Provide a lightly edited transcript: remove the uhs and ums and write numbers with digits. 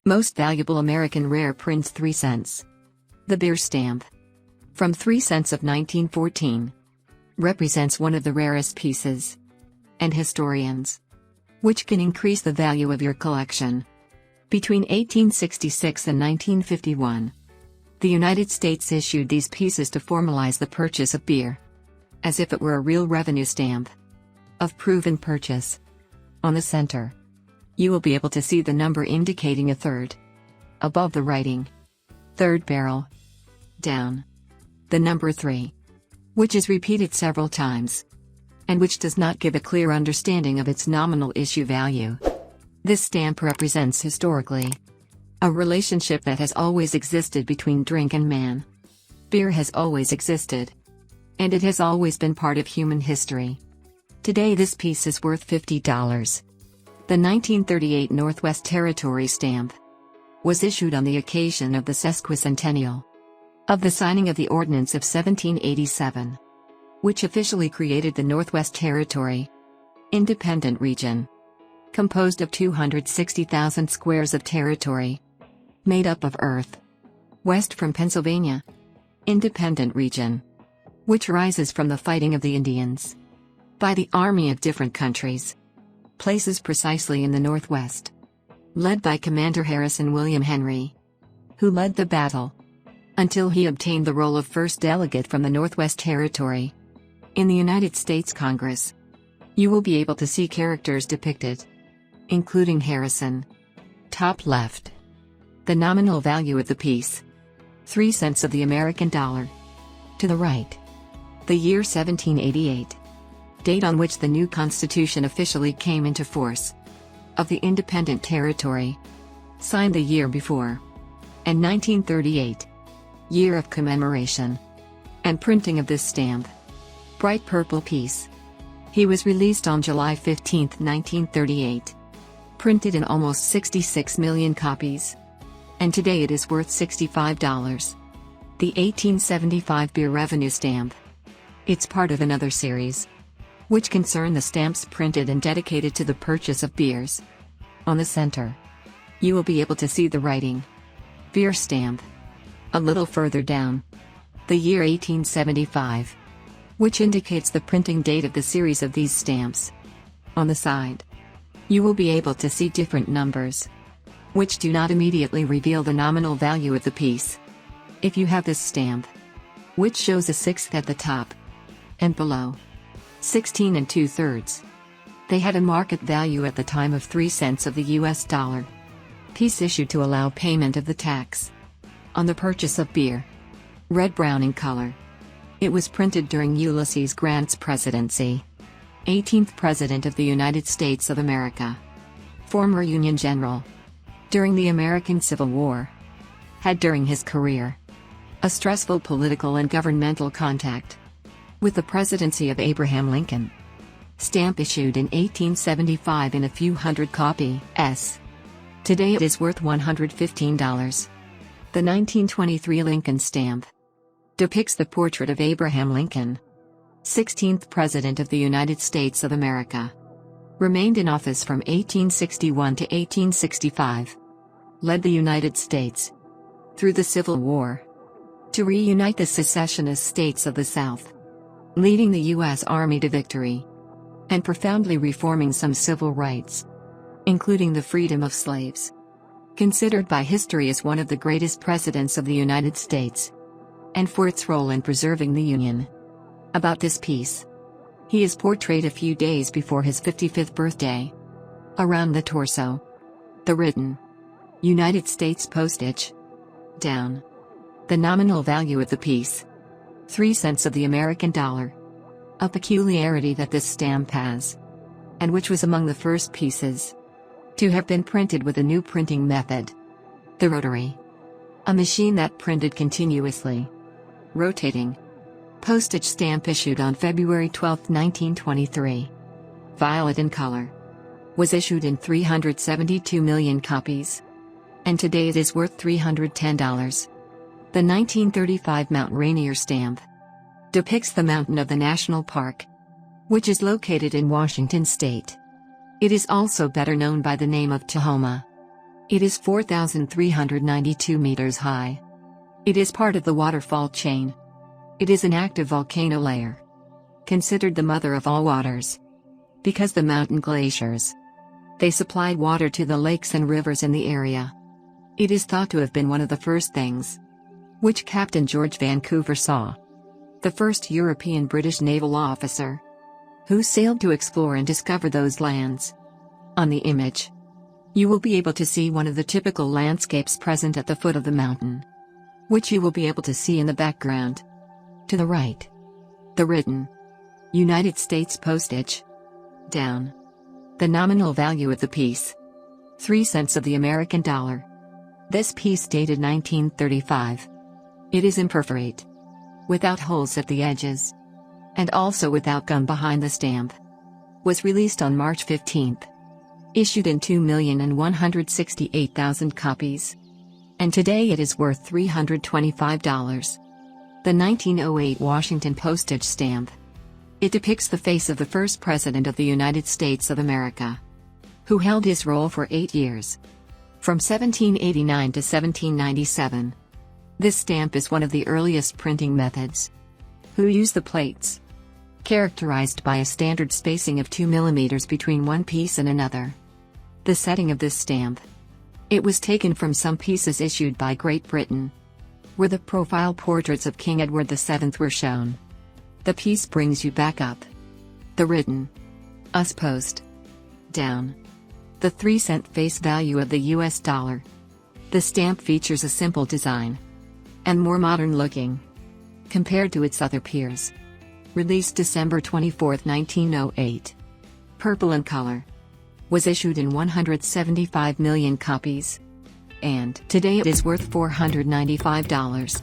Most valuable American rare prints 3 cents. The beer stamp. From 3 cents of 1914. Represents one of the rarest pieces. And historians. Which can increase the value of your collection. Between 1866 and 1951. The United States issued these pieces to formalize the purchase of beer. As if it were a real revenue stamp. Of proven purchase. On the center. You will be able to see the number indicating a third. Above the writing. Third barrel. Down. The number 3. Which is repeated several times. And which does not give a clear understanding of its nominal issue value. This stamp represents historically a relationship that has always existed between drink and man. Beer has always existed. And it has always been part of human history. Today this piece is worth $50. The 1938 Northwest Territory stamp was issued on the occasion of the sesquicentennial of the signing of the Ordinance of 1787, which officially created the Northwest Territory, independent region, composed of 260,000 squares of territory, made up of earth, west from Pennsylvania, independent region, which rises from the fighting of the Indians by the army of different countries. Places precisely in the Northwest. Led by Commander Harrison William Henry. Who led the battle. Until he obtained the role of first delegate from the Northwest Territory. In the United States Congress. You will be able to see characters depicted. Including Harrison. Top left. The nominal value of the piece. 3 cents of the American dollar. To the right. The year 1788. Date on which the new Constitution officially came into force. Of the independent territory. Signed the year before. And 1938. Year of commemoration. And printing of this stamp. Bright purple piece. He was released on July 15, 1938. Printed in almost 66 million copies. And today it is worth $65. The 1875 beer revenue stamp. It's part of another series. Which concern the stamps printed and dedicated to the purchase of beers. On the center. You will be able to see the writing. Beer stamp. A little further down. The year 1875. Which indicates the printing date of the series of these stamps. On the side. You will be able to see different numbers. Which do not immediately reveal the nominal value of the piece. If you have this stamp. Which shows a 6th at the top. And below. 16 2/3. They had a market value at the time of 3 cents of the US dollar. Piece issued to allow payment of the tax on the purchase of beer. Red-brown in color. It was printed during Ulysses Grant's presidency. 18th President of the United States of America. Former Union General. During the American Civil War. Had during his career a stressful political and governmental contact with the presidency of Abraham Lincoln. Stamp issued in 1875 in a few hundred copies. Today it is worth $115. The 1923 Lincoln stamp depicts the portrait of Abraham Lincoln, 16th President of the United States of America. Remained in office from 1861 to 1865. Led the United States through the Civil War to reunite the secessionist states of the South. Leading the U.S. Army to victory. And profoundly reforming some civil rights. Including the freedom of slaves. Considered by history as one of the greatest presidents of the United States. And for its role in preserving the Union. About this piece. He is portrayed a few days before his 55th birthday. Around the torso. The written United States postage. Down. The nominal value of the piece. 3 cents of the American dollar. A peculiarity that this stamp has. And which was among the first pieces to have been printed with a new printing method. The rotary. A machine that printed continuously. Rotating. Postage stamp issued on February 12, 1923. Violet in color. Was issued in 372 million copies. And today it is worth $310. The 1935 Mount Rainier stamp depicts the mountain of the national park, which is located in Washington state. It is also better known by the name of Tahoma. It is 4,392 meters high. It is part of the waterfall chain. It is an active volcano layer, considered the mother of all waters, because the mountain glaciers, they supplied water to the lakes and rivers in the area. It is thought to have been one of the first things which Captain George Vancouver saw, the first European British naval officer who sailed to explore and discover those lands. On the image, you will be able to see one of the typical landscapes present at the foot of the mountain, which you will be able to see in the background. To the right, the written United States postage. Down, the nominal value of the piece, 3 cents of the American dollar. This piece dated 1935. It is imperforate, without holes at the edges, and also without gum behind the stamp. Was released on March 15th. Issued in 2,168,000 copies. And today it is worth $325. The 1908 Washington postage stamp. It depicts the face of the first President of the United States of America, who held his role for 8 years, from 1789 to 1797. This stamp is one of the earliest printing methods, who use the plates, characterized by a standard spacing of 2 mm between one piece and another. The setting of this stamp. It was taken from some pieces issued by Great Britain, where the profile portraits of King Edward VII were shown. The piece brings you back up. The written US post. Down, the 3-cent face value of the US dollar. The stamp features a simple design and more modern looking compared to its other peers. Released December 24, 1908. Purple in color. Was issued in 175 million copies. And today it is worth $495.